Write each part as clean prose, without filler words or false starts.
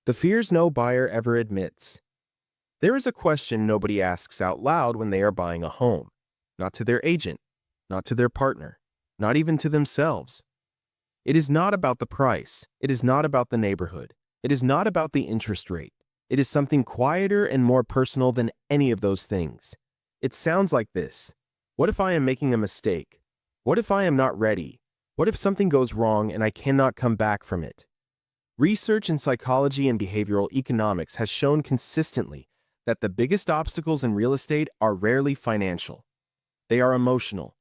The fears no buyer ever admits. There is a question nobody asks out loud when they are buying a home. Not to their agent, not to their partner, not even to themselves. It is not about the price. It is not about the neighborhood. It is not about the interest rate. It is something quieter and more personal than any of those things. It sounds like this. What if I am making a mistake? What if I am not ready? What if something goes wrong and I cannot come back from it? Research in psychology and behavioral economics has shown consistently that the biggest obstacles in real estate are rarely financial. They are emotional.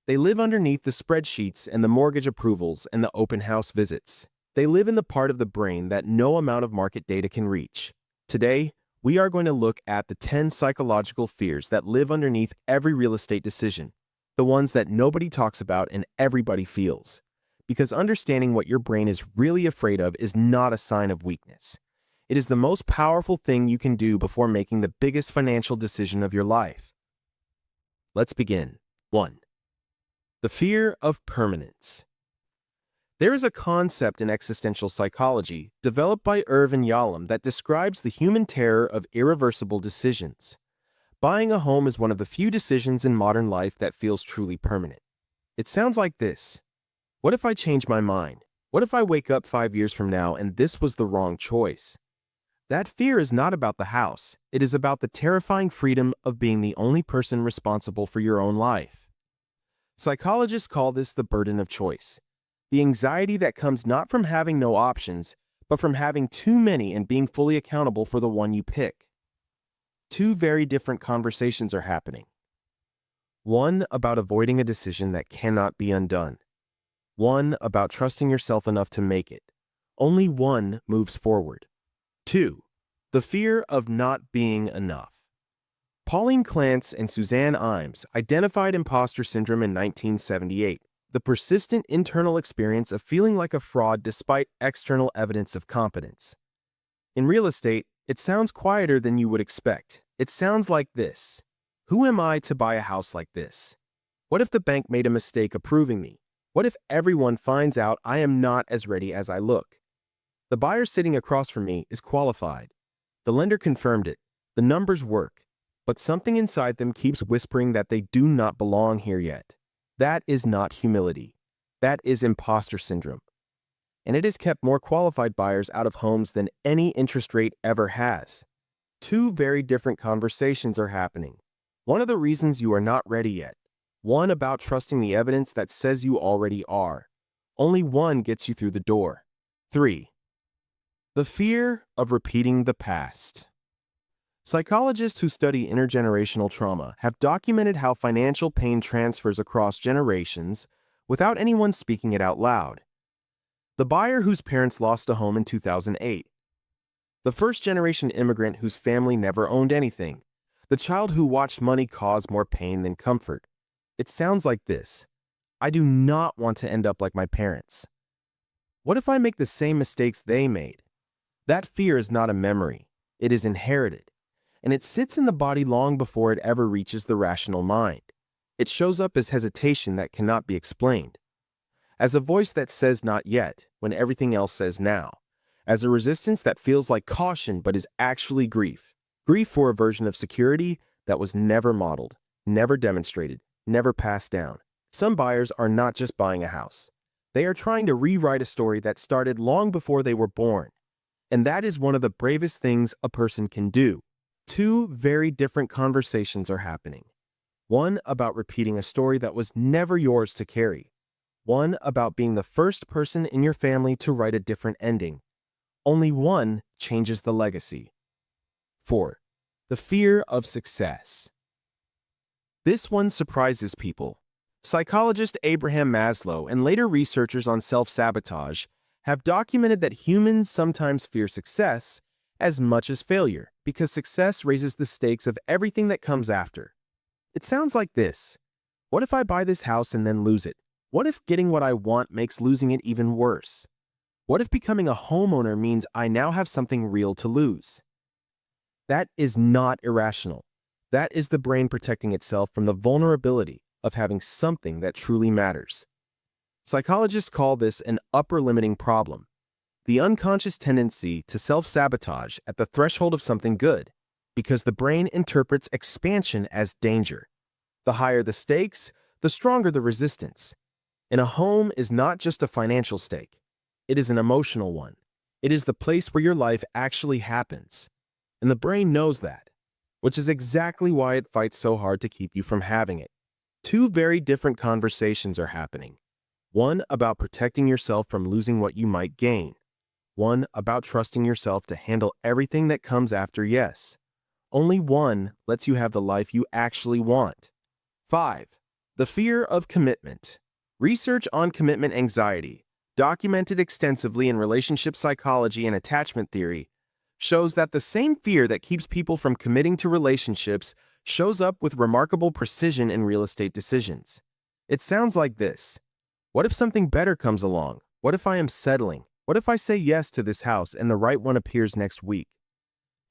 They live underneath the spreadsheets and the mortgage approvals and the open house visits. They live in the part of the brain that no amount of market data can reach. Today, we are going to look at the 10 psychological fears that live underneath every real estate decision, the ones that nobody talks about and everybody feels. Because understanding what your brain is really afraid of is not a sign of weakness. It is the most powerful thing you can do before making the biggest financial decision of your life. Let's begin. 1. The fear of permanence. There is a concept in existential psychology developed by Irvin Yalom that describes the human terror of irreversible decisions. Buying a home is one of the few decisions in modern life that feels truly permanent. It sounds like this. What if I change my mind? What if I wake up 5 years from now and this was the wrong choice? That fear is not about the house. It is about the terrifying freedom of being the only person responsible for your own life. Psychologists call this the burden of choice. The anxiety that comes not from having no options, but from having too many and being fully accountable for the one you pick. Two very different conversations are happening. One about avoiding a decision that cannot be undone. One about trusting yourself enough to make it. Only one moves forward. 2. The fear of not being enough. Pauline Clance and Suzanne Imes identified imposter syndrome in 1978, the persistent internal experience of feeling like a fraud despite external evidence of competence. In real estate, it sounds quieter than you would expect. It sounds like this. Who am I to buy a house like this? What if the bank made a mistake approving me? What if everyone finds out I am not as ready as I look? The buyer sitting across from me is qualified. The lender confirmed it. The numbers work. But something inside them keeps whispering that they do not belong here yet. That is not humility. That is imposter syndrome. And it has kept more qualified buyers out of homes than any interest rate ever has. Two very different conversations are happening. One of the reasons you are not ready yet. One about trusting the evidence that says you already are. Only one gets you through the door. 3. The fear of repeating the past. Psychologists who study intergenerational trauma have documented how financial pain transfers across generations without anyone speaking it out loud. The buyer whose parents lost a home in 2008. The first-generation immigrant whose family never owned anything. The child who watched money cause more pain than comfort. It sounds like this. I do not want to end up like my parents. What if I make the same mistakes they made? That fear is not a memory. It is inherited. And it sits in the body long before it ever reaches the rational mind. It shows up as hesitation that cannot be explained. As a voice that says not yet when everything else says now. As a resistance that feels like caution but is actually grief. Grief for a version of security that was never modeled, never demonstrated, never passed down. Some buyers are not just buying a house. They are trying to rewrite a story that started long before they were born. And that is one of the bravest things a person can do. Two very different conversations are happening. One about repeating a story that was never yours to carry. One about being the first person in your family to write a different ending. Only one changes the legacy. 4. The fear of success. This one surprises people. Psychologist Abraham Maslow and later researchers on self-sabotage have documented that humans sometimes fear success as much as failure because success raises the stakes of everything that comes after. It sounds like this. What if I buy this house and then lose it? What if getting what I want makes losing it even worse? What if becoming a homeowner means I now have something real to lose? That is not irrational. That is the brain protecting itself from the vulnerability of having something that truly matters. Psychologists call this an upper limiting problem. The unconscious tendency to self-sabotage at the threshold of something good, because the brain interprets expansion as danger. The higher the stakes, the stronger the resistance. And a home is not just a financial stake. It is an emotional one. It is the place where your life actually happens. And the brain knows that, which is exactly why it fights so hard to keep you from having it. Two very different conversations are happening. One about protecting yourself from losing what you might gain. One about trusting yourself to handle everything that comes after yes. Only one lets you have the life you actually want. 5. The fear of commitment. Research on commitment anxiety, documented extensively in relationship psychology and attachment theory, shows that the same fear that keeps people from committing to relationships shows up with remarkable precision in real estate decisions. It sounds like this. What if something better comes along? What if I am settling? What if I say yes to this house and the right one appears next week?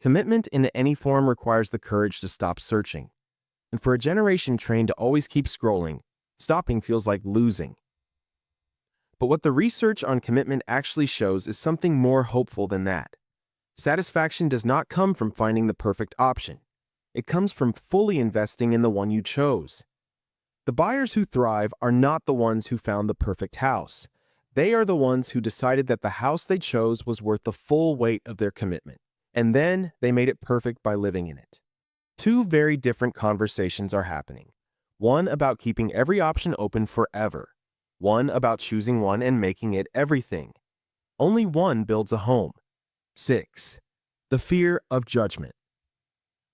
Commitment in any form requires the courage to stop searching. And for a generation trained to always keep scrolling, stopping feels like losing. But what the research on commitment actually shows is something more hopeful than that. Satisfaction does not come from finding the perfect option. It comes from fully investing in the one you chose. The buyers who thrive are not the ones who found the perfect house. They are the ones who decided that the house they chose was worth the full weight of their commitment, and then they made it perfect by living in it. Two very different conversations are happening. One about keeping every option open forever. One about choosing one and making it everything. Only one builds a home. 6. The fear of judgment.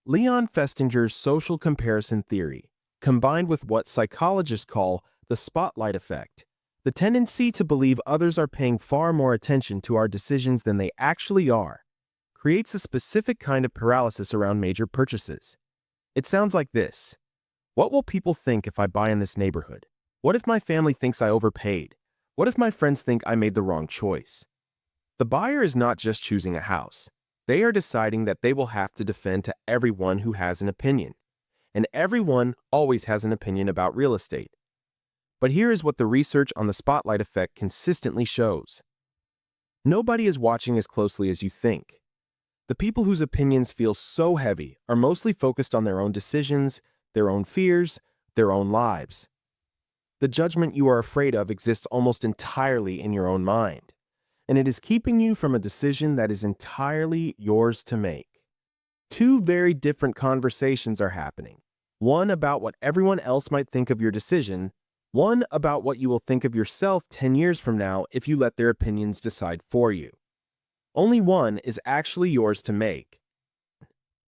Leon Festinger's social comparison theory, combined with what psychologists call the spotlight effect, the tendency to believe others are paying far more attention to our decisions than they actually are, creates a specific kind of paralysis around major purchases. It sounds like this. What will people think if I buy in this neighborhood? What if my family thinks I overpaid? What if my friends think I made the wrong choice? The buyer is not just choosing a house. They are deciding that they will have to defend to everyone who has an opinion. And everyone always has an opinion about real estate. But here is what the research on the spotlight effect consistently shows. Nobody is watching as closely as you think. The people whose opinions feel so heavy are mostly focused on their own decisions, their own fears, their own lives. The judgment you are afraid of exists almost entirely in your own mind, and it is keeping you from a decision that is entirely yours to make. Two very different conversations are happening. One about what everyone else might think of your decision, one about what you will think of yourself 10 years from now if you let their opinions decide for you. Only one is actually yours to make.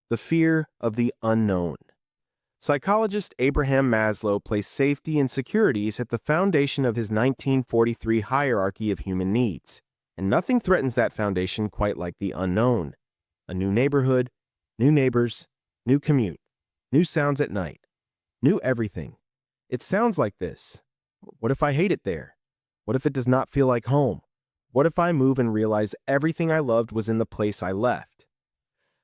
The fear of the unknown. Psychologist Abraham Maslow placed safety and securities at the foundation of his 1943 hierarchy of human needs, and nothing threatens that foundation quite like the unknown. A new neighborhood, new neighbors, new commute, new sounds at night, new everything. It sounds like this. What if I hate it there? What if it does not feel like home? What if I move and realize everything I loved was in the place I left?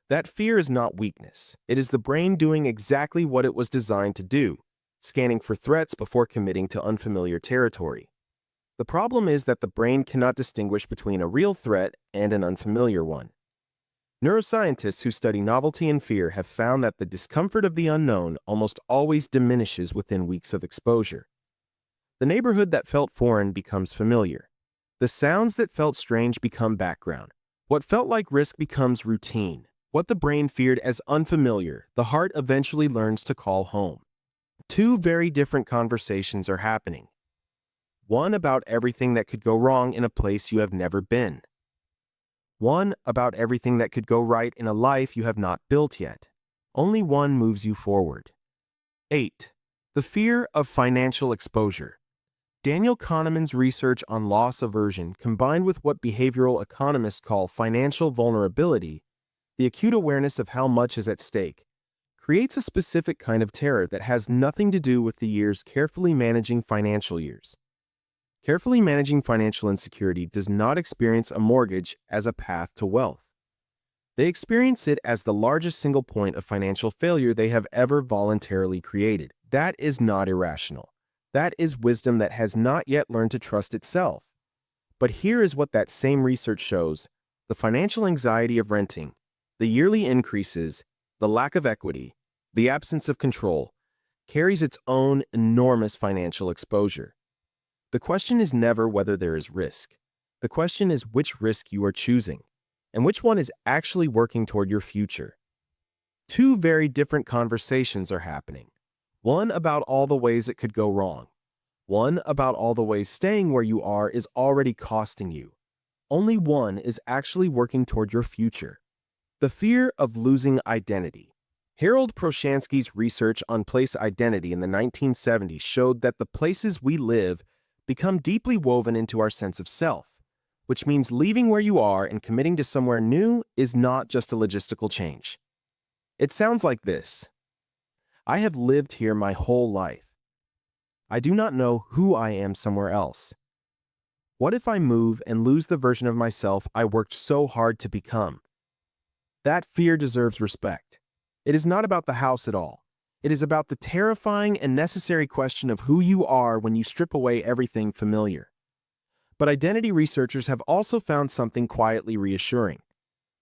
That fear is not weakness. It is the brain doing exactly what it was designed to do, scanning for threats before committing to unfamiliar territory. The problem is that the brain cannot distinguish between a real threat and an unfamiliar one. Neuroscientists who study novelty and fear have found that the discomfort of the unknown almost always diminishes within weeks of exposure. The neighborhood that felt foreign becomes familiar. The sounds that felt strange become background. What felt like risk becomes routine. What the brain feared as unfamiliar, the heart eventually learns to call home. Two very different conversations are happening. One about everything that could go wrong in a place you have never been. One about everything that could go right in a life you have not built yet. Only one moves you forward. 8. The fear of financial exposure. Daniel Kahneman's research on loss aversion, combined with what behavioral economists call financial vulnerability, the acute awareness of how much is at stake, creates a specific kind of terror that has nothing to do with the years carefully managing financial years. Carefully managing financial insecurity does not experience a mortgage as a path to wealth. They experience it as the largest single point of financial failure they have ever voluntarily created. That is not irrational. That is wisdom that has not yet learned to trust itself. But here is what that same research shows. The financial anxiety of renting, the yearly increases, the lack of equity, the absence of control, carries its own enormous financial exposure. The question is never whether there is risk. The question is which risk you are choosing, and which one is actually working toward your future. Two very different conversations are happening. One about all the ways it could go wrong. One about all the ways staying where you are is already costing you. Only one is actually working toward your future. The fear of losing identity. Harold Proshansky's research on place identity in the 1970s showed that the places we live become deeply woven into our sense of self, which means leaving where you are and committing to somewhere new is not just a logistical change. It sounds like this. I have lived here my whole life. I do not know who I am somewhere else. What if I move and lose the version of myself I worked so hard to become? That fear deserves respect. It is not about the house at all. It is about the terrifying and necessary question of who you are when you strip away everything familiar. But identity researchers have also found something quietly reassuring.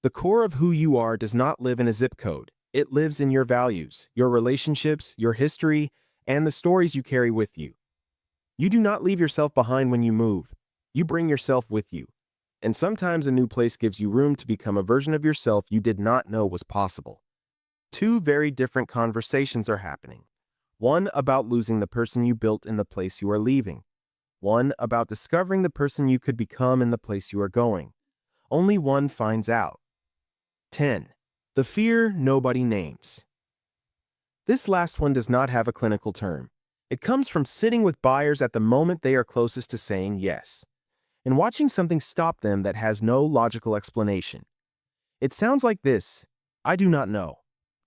The core of who you are does not live in a zip code. It lives in your values, your relationships, your history, and the stories you carry with you. You do not leave yourself behind when you move. You bring yourself with you. And sometimes a new place gives you room to become a version of yourself you did not know was possible. Two very different conversations are happening. One about losing the person you built in the place you are leaving. One about discovering the person you could become in the place you are going. Only one finds out. 10. The fear nobody names. This last one does not have a clinical term. It comes from sitting with buyers at the moment they are closest to saying yes, and watching something stop them that has no logical explanation. It sounds like this: I do not know.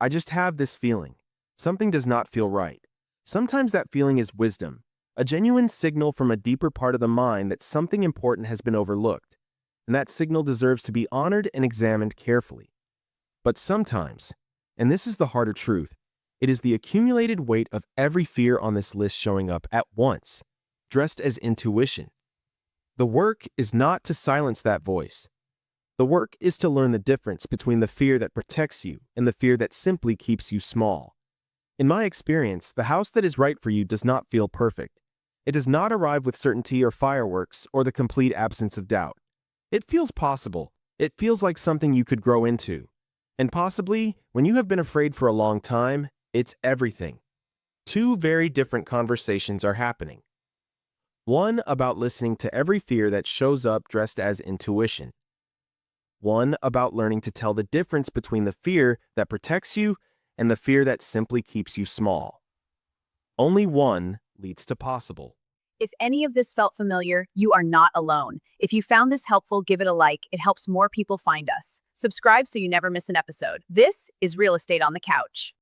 I just have this feeling. Something does not feel right. Sometimes that feeling is wisdom, a genuine signal from a deeper part of the mind that something important has been overlooked, and that signal deserves to be honored and examined carefully. But sometimes, and this is the harder truth, it is the accumulated weight of every fear on this list showing up at once, dressed as intuition. The work is not to silence that voice. The work is to learn the difference between the fear that protects you and the fear that simply keeps you small. In my experience, the house that is right for you does not feel perfect. It does not arrive with certainty or fireworks or the complete absence of doubt. It feels possible. It feels like something you could grow into. And possibly, when you have been afraid for a long time, it's everything. Two very different conversations are happening. One about listening to every fear that shows up dressed as intuition. One about learning to tell the difference between the fear that protects you and the fear that simply keeps you small. Only one leads to possible. If any of this felt familiar, you are not alone. If you found this helpful, give it a like. It helps more people find us. Subscribe so you never miss an episode. This is Real Estate on the Couch.